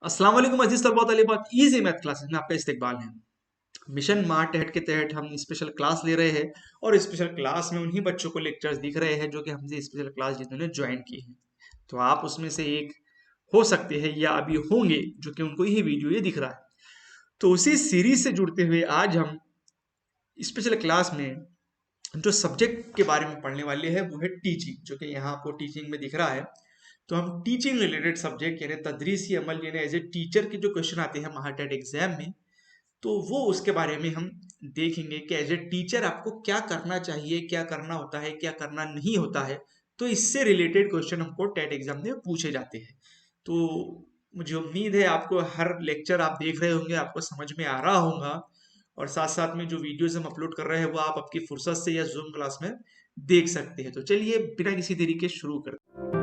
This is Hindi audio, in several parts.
अस्सलाम वालेकुम अजीज तलबा तलिबात इजी मैथ क्लासेस में आपका इस्तकबाल है। मिशन मार्ट के तहत हम स्पेशल क्लास ले रहे हैं और स्पेशल क्लास में उन्हीं बच्चों को लेक्चर्स दिख रहे हैं जो कि हमसे स्पेशल क्लास जिन्होंने ज्वाइन की है। तो आप उसमें से एक हो सकते हैं या अभी होंगे जो कि उनको ये वीडियो ये दिख रहा है। तो उसी सीरीज से जुड़ते हुए आज हम स्पेशल क्लास में जो सब्जेक्ट के बारे में पढ़ने वाले हैं वो है टीचिंग, जो कि यहाँ आपको टीचिंग में दिख रहा है। तो हम टीचिंग रिलेटेड सब्जेक्ट यानी तदरीसी अमल यानी एज ए टीचर के जो क्वेश्चन आते हैं महाटेट एग्जाम में, तो वो उसके बारे में हम देखेंगे कि एज ए टीचर आपको क्या करना चाहिए, क्या करना होता है, क्या करना नहीं होता है। तो इससे रिलेटेड क्वेश्चन हमको टेट एग्जाम में पूछे जाते हैं। तो मुझे उम्मीद है आपको हर लेक्चर आप देख रहे होंगे, आपको समझ में आ रहा होगा और साथ साथ में जो वीडियोस हम अपलोड कर रहे हैं वो आप आपकी फुर्सत से या जूम क्लास में देख सकते हैं। तो चलिए बिना किसी देरी के शुरू करते हैं।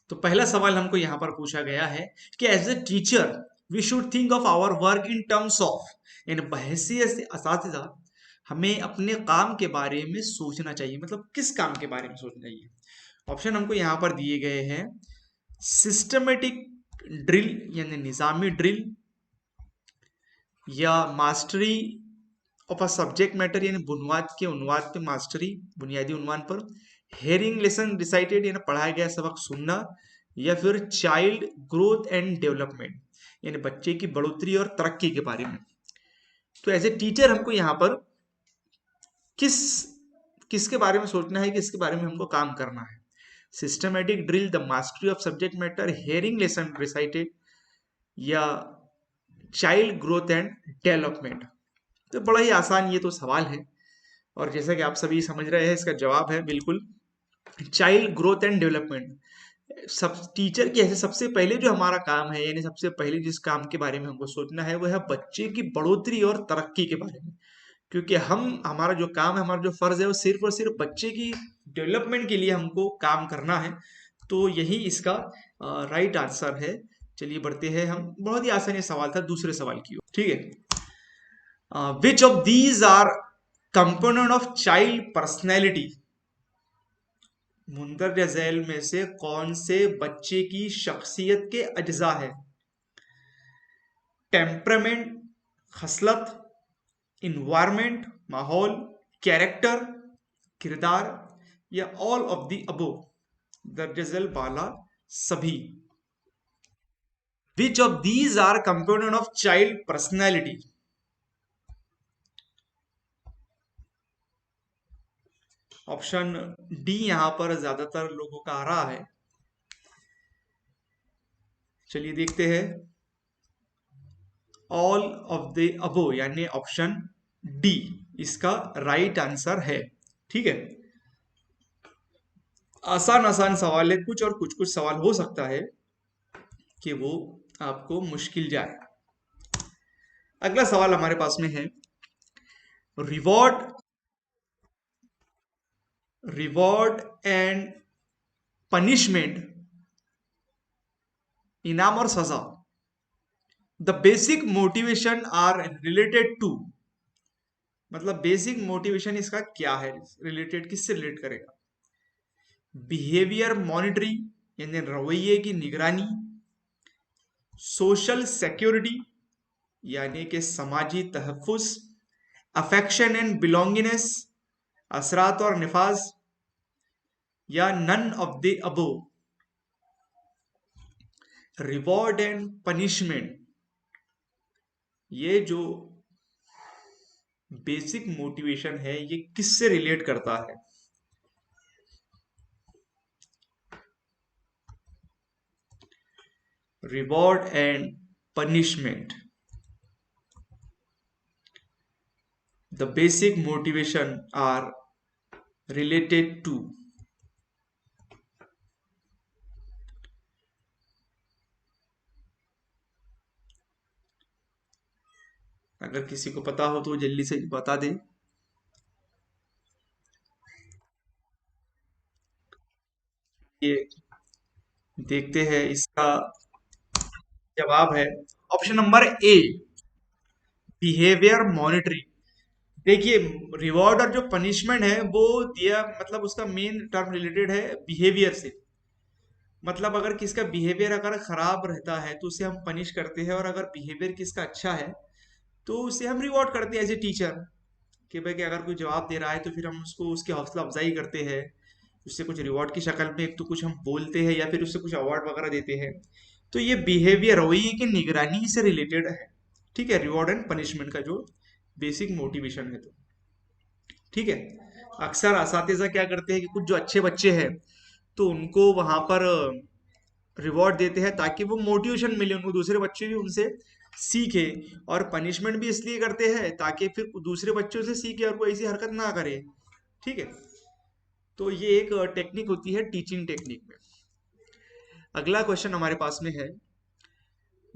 तो पहला सवाल हमको यहाँ पर पूछा गया है कि as a teacher we should think of our work in terms of, यानी बहैसियत से असातिज़ा हमें अपने काम के बारे में सोचना चाहिए। मतलब किस काम के बारे में सोचना चाहिए? ऑप्शन हमको यहाँ पर दिए गए हैं। सिस्टमेटिक ड्रिल यानी निज़ामी ड्रिल, या mastery of a subject matter यानी बुनियाद के उन्वाद पे मास्टरी, बुनियादी उन्वान पर। हेयरिंग लेसन रिसाइटेड यानी पढ़ाया गया सबक सुनना, या फिर चाइल्ड ग्रोथ एंड डेवलपमेंट यानी बच्चे की बढ़ोतरी और तरक्की के बारे में। तो एज ए टीचर हमको यहाँ पर किस किसके बारे में सोचना है, किसके बारे में हमको काम करना है? Systematic drill, the mastery of subject matter, hearing lesson recited, या चाइल्ड ग्रोथ एंड डेवलपमेंट। तो बड़ा ही आसान ये तो सवाल है और जैसा कि आप सभी समझ रहे हैं इसका जवाब है बिल्कुल चाइल्ड ग्रोथ एंड डेवलपमेंट। सब टीचर की ऐसे सबसे पहले जो हमारा काम है यानी सबसे पहले जिस काम के बारे में हमको सोचना है वो है बच्चे की बढ़ोतरी और तरक्की के बारे में। क्योंकि हम हमारा जो काम है, हमारा जो फर्ज है वो सिर्फ और सिर्फ बच्चे की डेवलपमेंट के लिए हमको काम करना है। तो यही इसका राइट आंसर है। चलिए बढ़ते हैं हम, बहुत ही आसान ये सवाल था दूसरे सवाल की ओर, ठीक है। Which of these are component of child personality, मुंदरजा झैल में से कौन से बच्चे की शख्सियत के अज्जा है? टेम्परामेंट, खसलत, इन्वायरमेंट माहौल, कैरेक्टर किरदार, या ऑल ऑफ द अबो, दर्ज झैल बाला सभी। विच of these are component of child personality? Option D यहां पर ज्यादातर लोगों का आ रहा है। चलिए देखते हैं। ऑल ऑफ द अबो यानी ऑप्शन डी इसका राइट आंसर है। ठीक है, आसान आसान सवाल है कुछ और कुछ कुछ सवाल हो सकता है कि वो आपको मुश्किल जाए। अगला सवाल हमारे पास में है रिवॉर्ड रिवॉर्ड एंड पनिशमेंट, इनाम और सजा, the basic motivation are related to. मतलब बेसिक मोटिवेशन इसका क्या है, रिलेटेड किससे रिलेट करेगा? बिहेवियर मॉनिटरिंग यानी रवैये की निगरानी, सोशल सिक्योरिटी यानी कि समाजी तहफ़्फ़ुज़, अफेक्शन एंड बिलोंगिनेस असरात और निफाज, या none of the above. Reward and punishment, ये जो बेसिक मोटिवेशन है ये किससे रिलेट करता है? Reward and punishment, the basic motivation are related to। अगर किसी को पता हो तो जल्दी से बता दे। ये देखते हैं इसका जवाब है option number A, behaviour monitoring. देखिए रिवॉर्ड और जो पनिशमेंट है वो दिया मतलब उसका मेन टर्म रिलेटेड है बिहेवियर से। मतलब अगर किसका बिहेवियर अगर खराब रहता है तो उसे हम पनिश करते हैं, और अगर बिहेवियर किसका अच्छा है तो उसे हम रिवॉर्ड करते हैं एज ए टीचर, कि भाई कि अगर कोई जवाब दे रहा है तो फिर हम उसको उसकी हौसला अफजाई करते हैं, उससे कुछ रिवॉर्ड की शक्ल में एक तो कुछ हम बोलते हैं या फिर उससे कुछ अवार्ड वगैरह देते हैं। तो ये बिहेवियर रवैये की निगरानी से रिलेटेड है। ठीक है, रिवॉर्ड एंड पनिशमेंट का जो बेसिक मोटिवेशन है। तो ठीक है, अक्सर असातिज़ा क्या करते हैं कि कुछ जो अच्छे बच्चे हैं तो उनको वहां पर रिवॉर्ड देते हैं ताकि वो मोटिवेशन मिले उनको, दूसरे बच्चे भी उनसे सीखे। और पनिशमेंट भी इसलिए करते हैं ताकि फिर दूसरे बच्चों से सीखे और कोई ऐसी हरकत ना करे। ठीक है, तो ये एक टेक्निक होती है टीचिंग टेक्निक में। अगला क्वेश्चन हमारे पास में है,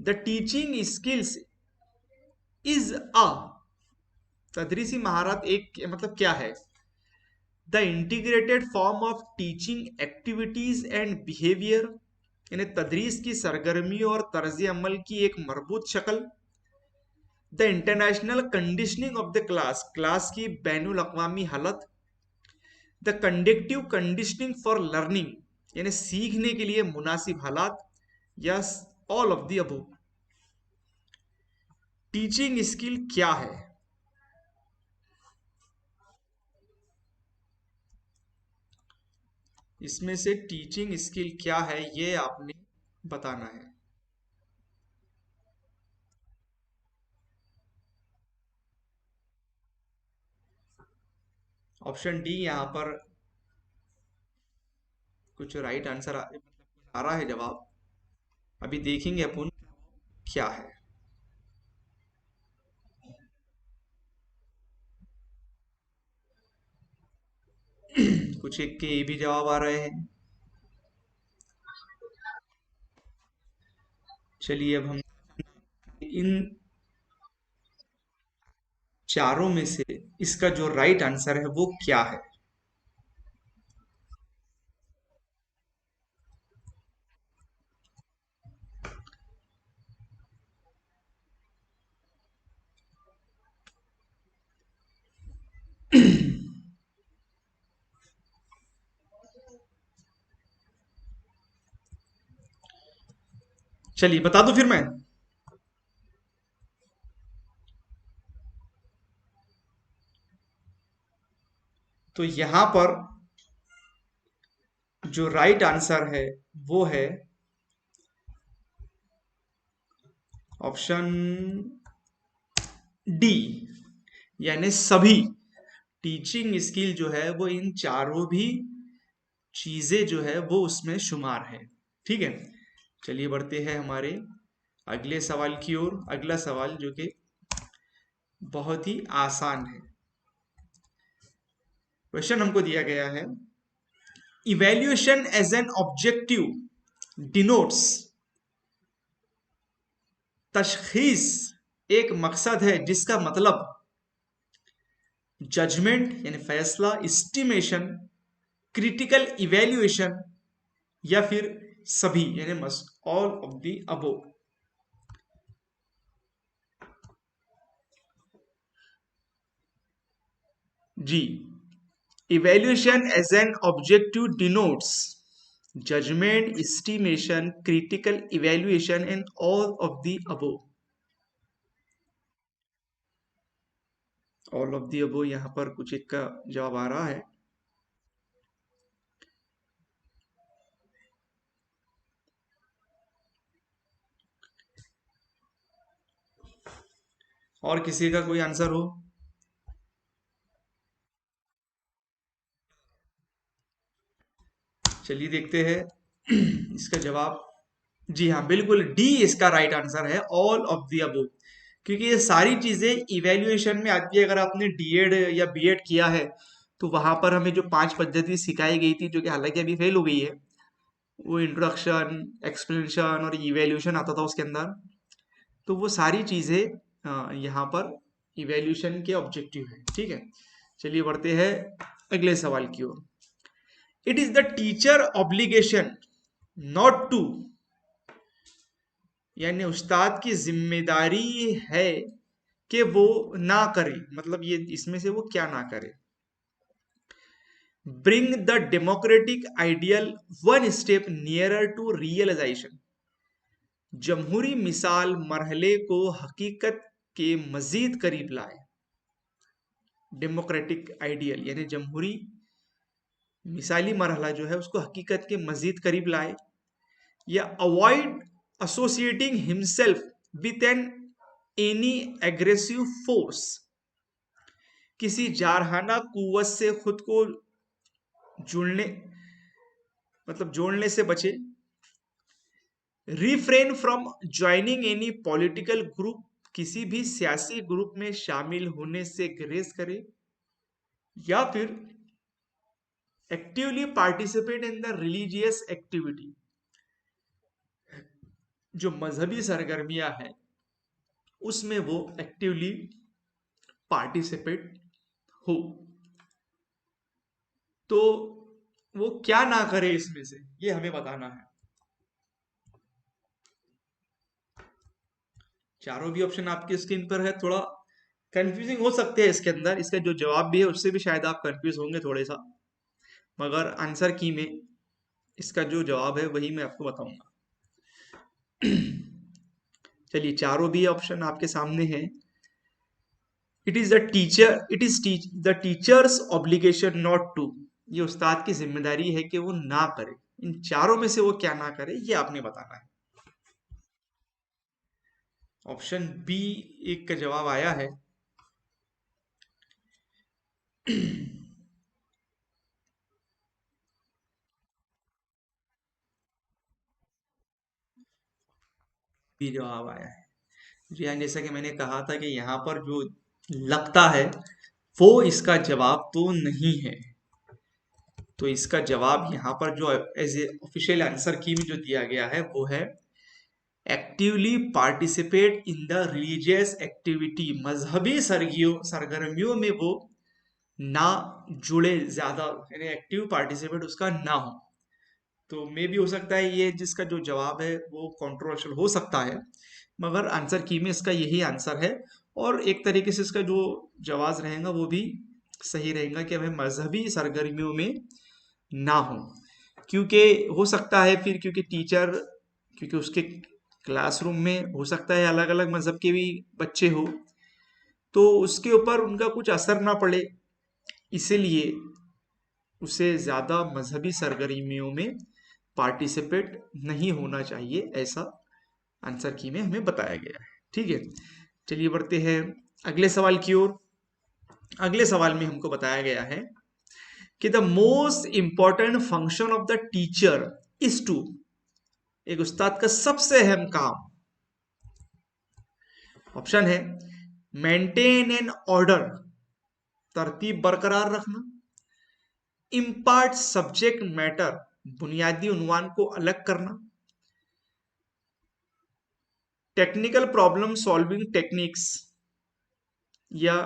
the teaching skills is a, तदरीसी महारत एक मतलब क्या है? The integrated form of teaching activities and behaviour, यानी तदरीस की सरगर्मी और तर्ज अमल की एक मरबूत शक्ल। The international conditioning of the class, class की बैनुल अक़वामी हालत। The conductive conditioning for learning, यानी सीखने के लिए मुनासिब हालात। Yes, all of the above. Teaching skill क्या है? इसमें से टीचिंग स्किल क्या है ये आपने बताना है। ऑप्शन डी यहाँ पर कुछ राइट आंसर आ रहा है जवाब। अभी देखेंगे अपन क्या है। कुछ एक के ये भी जवाब आ रहे हैं। चलिए अब हम इन चारों में से इसका जो राइट आंसर है वो क्या है। चलिए बता दूं फिर मैं। तो यहां पर जो राइट आंसर है वो है ऑप्शन डी, यानी सभी। टीचिंग स्किल जो है वो इन चारों भी चीजें जो है वो उसमें शुमार है। ठीक है, चलिए बढ़ते हैं हमारे अगले सवाल की ओर। अगला सवाल जो कि बहुत ही आसान है। क्वेश्चन हमको दिया गया है, evaluation as an objective denotes, तशखीस एक मकसद है जिसका मतलब जजमेंट यानी फैसला, एस्टिमेशन, क्रिटिकल इवेल्युएशन, या फिर सभी यानी must all of the above. जी, evaluation as an objective denotes judgement, estimation, critical evaluation and all of the above. All of the above यहाँ पर कुछ एक का जवाब आ रहा है। और किसी का कोई आंसर हो? चलिए देखते हैं इसका जवाब। जी हाँ, बिल्कुल डी इसका राइट आंसर है, ऑल ऑफ द अबव। क्योंकि ये सारी चीजें इवेल्युएशन में आती है। अगर आपने डीएड या बीएड किया है तो वहां पर हमें जो 5 पद्धति सिखाई गई थी, जो कि हालांकि अभी फेल हो गई है, वो इंट्रोडक्शन, एक्सप्लेनेशन और इवेल्यूशन आता था उसके अंदर। तो वो सारी चीजें यहाँ पर इवेल्यूशन के ऑब्जेक्टिव है। ठीक है, चलिए बढ़ते हैं अगले सवाल की ओर। It is the teacher obligation not to, यानी उस्ताद की जिम्मेदारी है कि वो ना करे, मतलब ये इसमें से वो क्या ना करे। Bring the democratic ideal one step nearer to realisation. जमहूरी मिसाल मरहले को हकीकत के मजीद करीब लाए। डेमोक्रेटिक आइडियल यानी जमहूरी मिसाली मरहला जो है उसको हकीकत के मजीद करीब लाए। या avoid associating himself with an any aggressive force. किसी जारहाना कुव्वत से खुद को जुड़ने जोड़ने से बचे। Refrain from joining any political group. किसी भी सियासी ग्रुप में शामिल होने से गुरेज करे। या फिर actively participate in the religious activity. जो मजहबी सरगर्मियां हैं उसमें वो एक्टिवली पार्टिसिपेट हो। तो वो क्या ना करे इसमें से ये हमें बताना है। चारों भी ऑप्शन आपकी स्क्रीन पर है। थोड़ा कंफ्यूजिंग हो सकते हैं इसके अंदर, इसका जो जवाब भी है उससे भी शायद आप कंफ्यूज होंगे थोड़े सा, मगर आंसर की में इसका जो जवाब है वही मैं आपको बताऊंगा। चलिए, चारों भी ऑप्शन आपके सामने हैं। It is the teacher's obligation not to. ये उस्ताद की जिम्मेदारी है कि वो ना करे। इन चारों में से वो क्या ना करे ये आपने बताना है। ऑप्शन बी एक का जवाब आया है। बी जवाब आया है। जी हाँ, जैसा कि मैंने कहा था कि यहाँ पर जो लगता है वो इसका जवाब तो नहीं है। तो इसका जवाब यहाँ पर जो एज ए ऑफिशियल आंसर की में जो दिया गया है वो है actively participate in the religious activity. मजहबी सरगर्मियों में वो ना जुड़े ज्यादा, यानी एक्टिव पार्टिसिपेट उसका ना हो। तो मे भी हो सकता है ये जिसका जो जवाब है वो कंट्रोवर्शियल हो सकता है, मगर आंसर की में इसका यही आंसर है। और एक तरीके से इसका जो जवाब रहेगा वो भी सही रहेगा कि हमें मजहबी सरगर्मियों में ना हो। क्योंकि हो सकता है फिर, क्योंकि उसके क्लासरूम में हो सकता है अलग अलग मजहब के भी बच्चे हो, तो उसके ऊपर उनका कुछ असर ना पड़े, इसीलिए उसे ज्यादा मजहबी सरगर्मियों में पार्टिसिपेट नहीं होना चाहिए, ऐसा आंसर की में हमें बताया गया है। ठीक है, चलिए बढ़ते हैं अगले सवाल की ओर। अगले सवाल में हमको बताया गया है कि the most important function of the teacher is to. एक उस्ताद का सबसे अहम काम, ऑप्शन है मेंटेन एन ऑर्डर, तरतीब बरकरार रखना। इम्पार्ट सब्जेक्ट मैटर, बुनियादी उन्वान को अलग करना। टेक्निकल प्रॉब्लम सॉल्विंग टेक्निक्स, या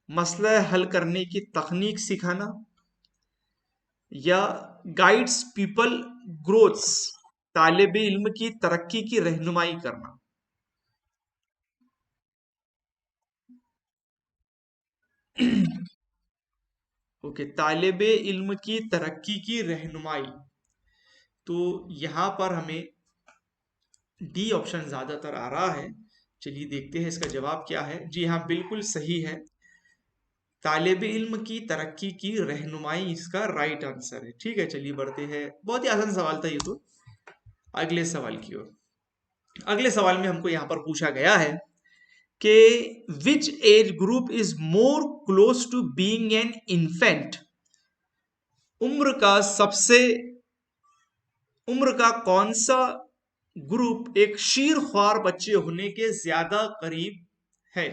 मसला हल करने की तकनीक सिखाना। या गाइड्स पीपल ग्रोथ्स, तालिब इल्म की तरक्की की रहनुमाई करना। ओके, तालिब इल्म की तरक्की की रहनुमाई। तो यहां पर हमें डी ऑप्शन ज्यादातर आ रहा है। चलिए देखते हैं इसका जवाब क्या है। जी हाँ, बिल्कुल सही है। तालिब इल्म की तरक्की की रहनुमाई इसका राइट आंसर है। ठीक है, चलिए बढ़ते हैं। बहुत ही आसान सवाल था ये तो। अगले सवाल की ओर। अगले सवाल में हमको यहाँ पर पूछा गया है कि which age group is more close to being an infant. उम्र का सबसे उम्र का कौन सा ग्रुप एक शीर ख्वार बच्चे होने के ज्यादा करीब है।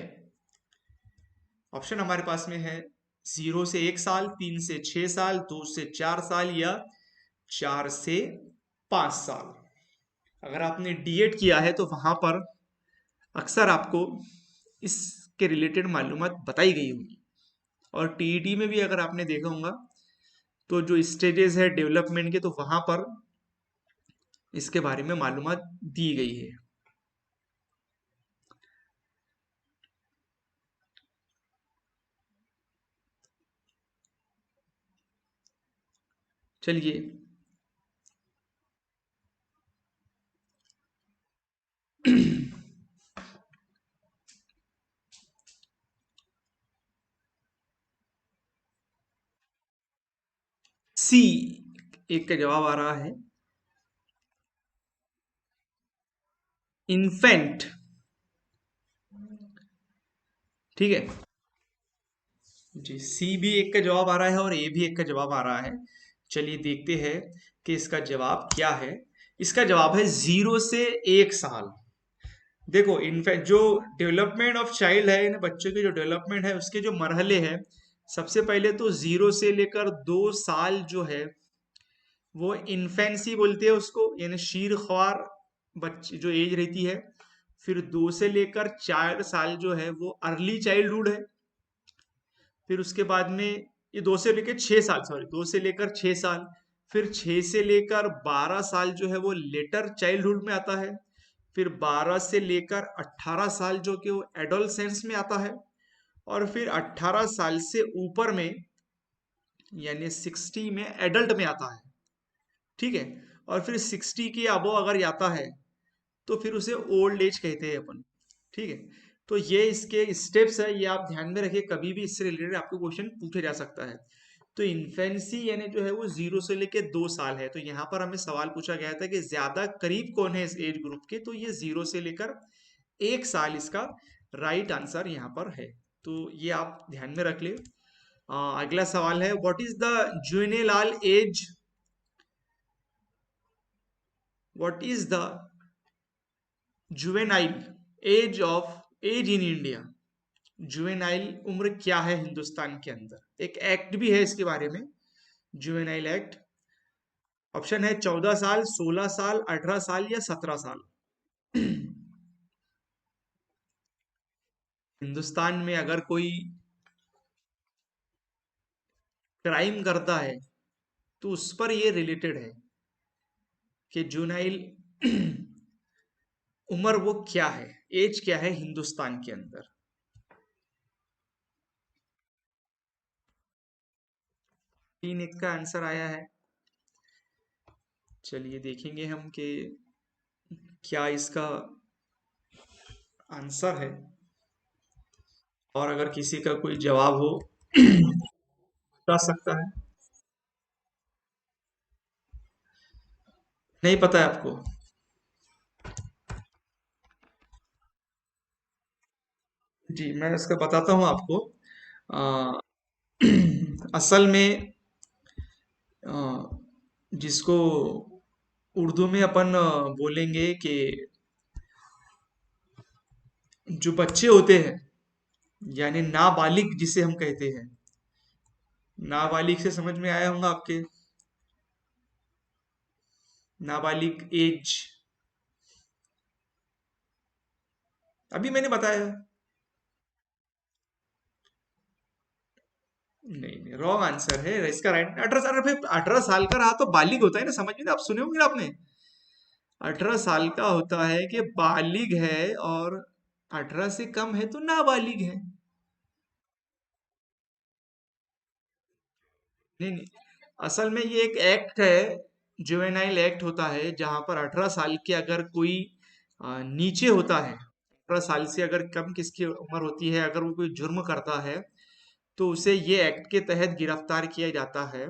ऑप्शन हमारे पास में है 0 से 1 साल, 3 से 6 साल, 2 से 4 साल, या 4 से 5 साल। अगर आपने डीएड किया है तो वहां पर अक्सर आपको इसके रिलेटेड मालूमात बताई गई होगी। और टीईटी में भी अगर आपने देखा होगा तो जो स्टेजेस है डेवलपमेंट के, तो वहां पर इसके बारे में मालूमात दी गई है। चलिए। सी एक का जवाब आ रहा है, इन्फेंट। ठीक है जी, सी भी एक का जवाब आ रहा है और ए भी एक का जवाब आ रहा है। चलिए देखते हैं कि इसका जवाब क्या है। इसका जवाब है 0 से 1 साल। देखो, इनफैक्ट जो डेवलपमेंट ऑफ चाइल्ड है, इन बच्चों के जो डेवलपमेंट है उसके जो मरहले हैं, सबसे पहले तो 0 से लेकर 2 साल जो है वो इन्फेंसी बोलते हैं उसको, यानी शीर ख्वार बच्चे जो एज रहती है। फिर 2 से लेकर 4 साल जो है वो अर्ली चाइल्डहुड है। फिर उसके बाद में ये 2 से लेकर 6 साल, सॉरी 2 से लेकर 6 साल। फिर 6 से लेकर 12 साल जो है वो लेटर चाइल्डहुड में आता है। फिर 12 से लेकर 18 साल जो कि वो एडोलसेंस में आता है। और फिर 18 साल से ऊपर में यानी 60 में एडल्ट में आता है। ठीक है। और फिर 60 के अबो अगर आता है तो फिर उसे ओल्ड एज कहते हैं अपन। ठीक है। तो ये इसके स्टेप्स है, ये आप ध्यान में रखिए, कभी भी इससे रिलेटेड आपको क्वेश्चन पूछा जा सकता है। तो इन्फेंसी यानी जो है वो 0 से लेकर 2 साल है। तो यहाँ पर हमें सवाल पूछा गया था कि ज्यादा करीब कौन है इस एज ग्रुप के, तो ये 0 से लेकर 1 साल इसका राइट आंसर यहाँ पर है। तो ये आप ध्यान में रख ले। अगला सवाल है, what is the juvenile age, what is the juvenile age in India. Juvenile उम्र क्या है हिंदुस्तान के अंदर, एक एक्ट भी है इसके बारे में, जुवेनाइल एक्ट। ऑप्शन है 14 साल, 16 साल, 18 साल या 17 साल। हिंदुस्तान में अगर कोई क्राइम करता है तो उस पर ये रिलेटेड है कि जुवेनाइल उम्र वो क्या है, एज क्या है हिंदुस्तान के अंदर। 3 1 का आंसर आया है। चलिए देखेंगे हम कि क्या इसका आंसर है, और अगर किसी का कोई जवाब हो बता सकता है। नहीं पता है आपको? जी मैं इसका बताता हूँ आपको। अ, असल में अ, जिसको उर्दू में अपन बोलेंगे कि जो बच्चे होते हैं, यानी नाबालिग जिसे हम कहते हैं, नाबालिग से समझ में आया होगा आपके, नाबालिग एज। अभी मैंने बताया। नहीं नहीं, रॉन्ग आंसर है इसका। राइट 18 साल, फिर 18 साल का रहा तो बालिग होता है ना, समझ में आप सुने होंगे ना आपने। 18 साल का होता है कि बालिग है, और 18 से कम है तो नाबालिग है। नहीं नहीं, असल में ये एक एक्ट है, जुवेनाइल एक्ट होता है, जहां पर 18 साल के अगर कोई नीचे होता है, 18 साल से अगर कम किसकी उम्र होती है, अगर वो कोई जुर्म करता है तो उसे ये एक्ट के तहत गिरफ्तार किया जाता है,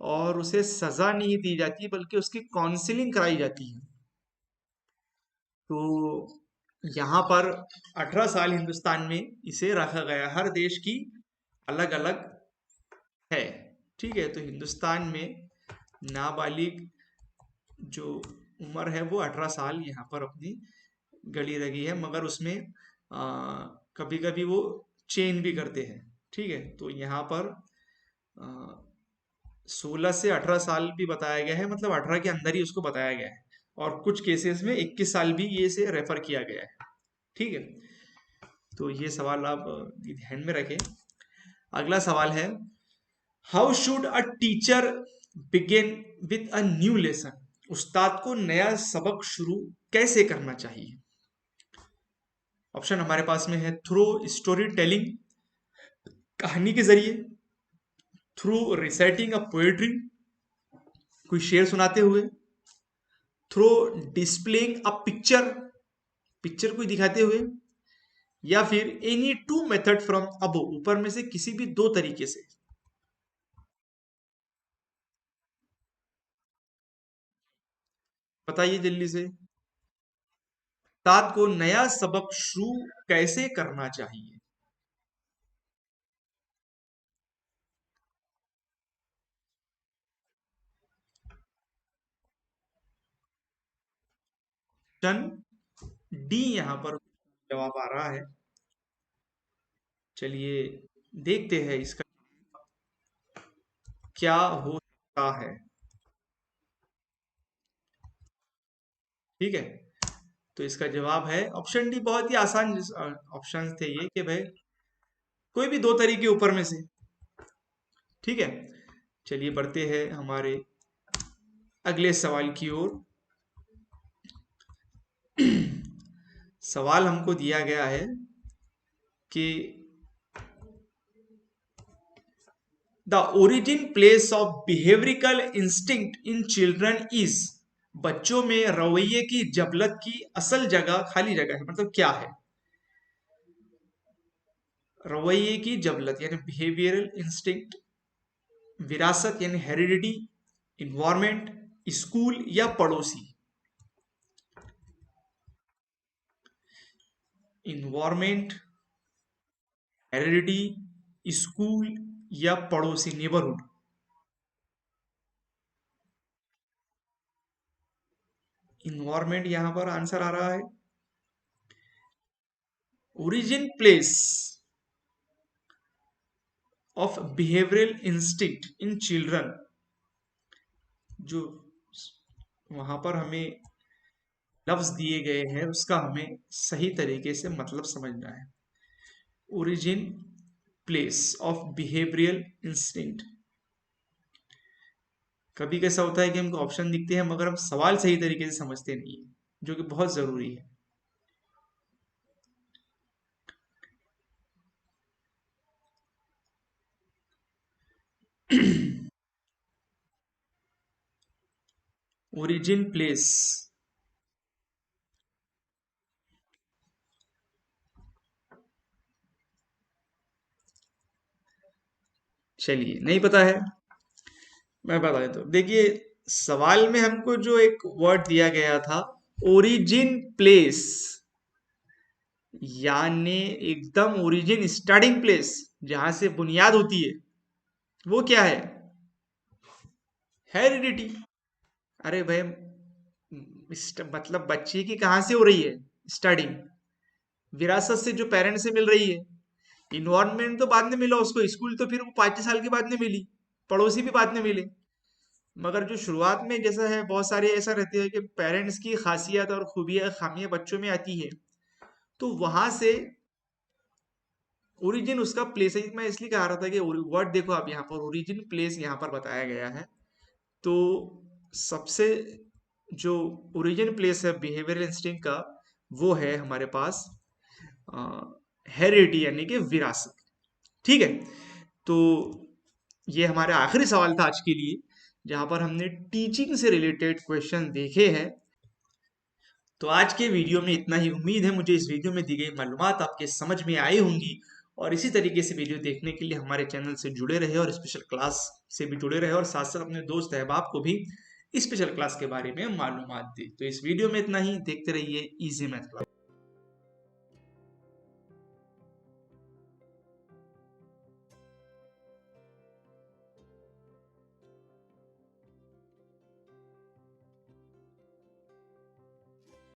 और उसे सजा नहीं दी जाती बल्कि उसकी काउंसलिंग कराई जाती है। तो यहाँ पर 18 साल हिंदुस्तान में इसे रखा गया, हर देश की अलग अलग है। ठीक है, तो हिंदुस्तान में नाबालिग जो उम्र है वो 18 साल यहाँ पर अपनी गड़ी रही है, मगर उसमें कभी कभी वो चेंज भी करते हैं। ठीक है, तो यहाँ पर 16 से 18 साल भी बताया गया है, मतलब 18 के अंदर ही उसको बताया गया है, और कुछ केसेस में 21 साल भी ये से रेफर किया गया है। ठीक है, तो ये सवाल आप ध्यान में रखें। अगला सवाल है, how should a teacher begin with a new lesson. उस्ताद को नया सबक शुरू कैसे करना चाहिए। ऑप्शन हमारे पास में है, थ्रू स्टोरी टेलिंग, कहानी के जरिए, थ्रू रिसाइटिंग अ पोएट्री, कोई शेर सुनाते हुए, through displaying a picture, picture कोई दिखाते हुए, या फिर any two method from above, ऊपर में से किसी भी दो तरीके से। बताइए जल्दी से। उस्ताद को नया सबक शुरू कैसे करना चाहिए? ऑप्शन डी यहां पर जवाब आ रहा है। चलिए देखते हैं इसका क्या हो सकता है। ठीक है, तो इसका जवाब है ऑप्शन डी। बहुत ही आसान ऑप्शन थे ये कि भाई कोई भी दो तरीके ऊपर में से। ठीक है, चलिए बढ़ते हैं हमारे अगले सवाल की ओर। सवाल हमको दिया गया है कि the origin place of behavioural instinct in children is, बच्चों में रवैये की जबलत की असल जगह, खाली जगह है, मतलब क्या है? रवैये की जबलत यानी बिहेवियरल इंस्टिंक्ट, विरासत यानी हेरिडिटी, इन्वायरमेंट, स्कूल या पड़ोसी। इन्वायरमेंट, हेरिडिटी, स्कूल या पड़ोसी, नेबरहुड। इन्वायरमेंट यहां पर आंसर आ रहा है। Origin place of behavioural instinct in children, जो वहां पर हमें लफ्ज दिए गए हैं उसका हमें सही तरीके से मतलब समझना है। Origin place of behavioural instinct. कभी कैसा होता है कि हमको ऑप्शन दिखते हैं मगर हम सवाल सही तरीके से समझते नहीं है, जो कि बहुत जरूरी है। ओरिजिन प्लेस, चलिए नहीं पता है, मैं बता देता हूँ। देखिए सवाल में हमको जो एक वर्ड दिया गया था, ओरिजिन प्लेस, यानी एकदम ओरिजिन, स्टार्टिंग प्लेस, जहां से बुनियाद होती है, वो क्या है? हेरिडिटी। अरे भाई मतलब बच्चे की कहाँ से हो रही है स्टार्टिंग? विरासत से, जो पेरेंट्स से मिल रही है। इन्वायरमेंट तो बाद में मिला उसको, स्कूल तो फिर वो 5 साल के बाद में मिली, पड़ोसी भी बाद में मिले। मगर जो शुरुआत में जैसा है, बहुत सारे ऐसा रहते हैं कि पेरेंट्स की खासियत और खूबियां खामियां बच्चों में आती है, तो वहां से ओरिजिन उसका प्लेस है। मैं इसलिए कह रहा था कि वर्ड देखो आप, यहाँ पर ओरिजिन प्लेस यहाँ पर बताया गया है। तो सबसे जो ओरिजिन प्लेस है बिहेवियरल इंस्टिंक्ट का, वो है हमारे पास हेरिडिटी यानी कि विरासत। ठीक है, तो ये हमारा आखिरी सवाल था आज के लिए, जहां पर हमने टीचिंग से रिलेटेड क्वेश्चन देखे हैं। तो आज के वीडियो में इतना ही। उम्मीद है मुझे इस वीडियो में दी गई मालूमात आपके समझ में आई होंगी, और इसी तरीके से वीडियो देखने के लिए हमारे चैनल से जुड़े रहे और स्पेशल क्लास से भी जुड़े रहे, और साथ साथ अपने दोस्त अहबाब को भी स्पेशल क्लास के बारे में मालूमात दी। तो इस वीडियो में इतना ही। देखते रहिए इजी मैथ क्लास।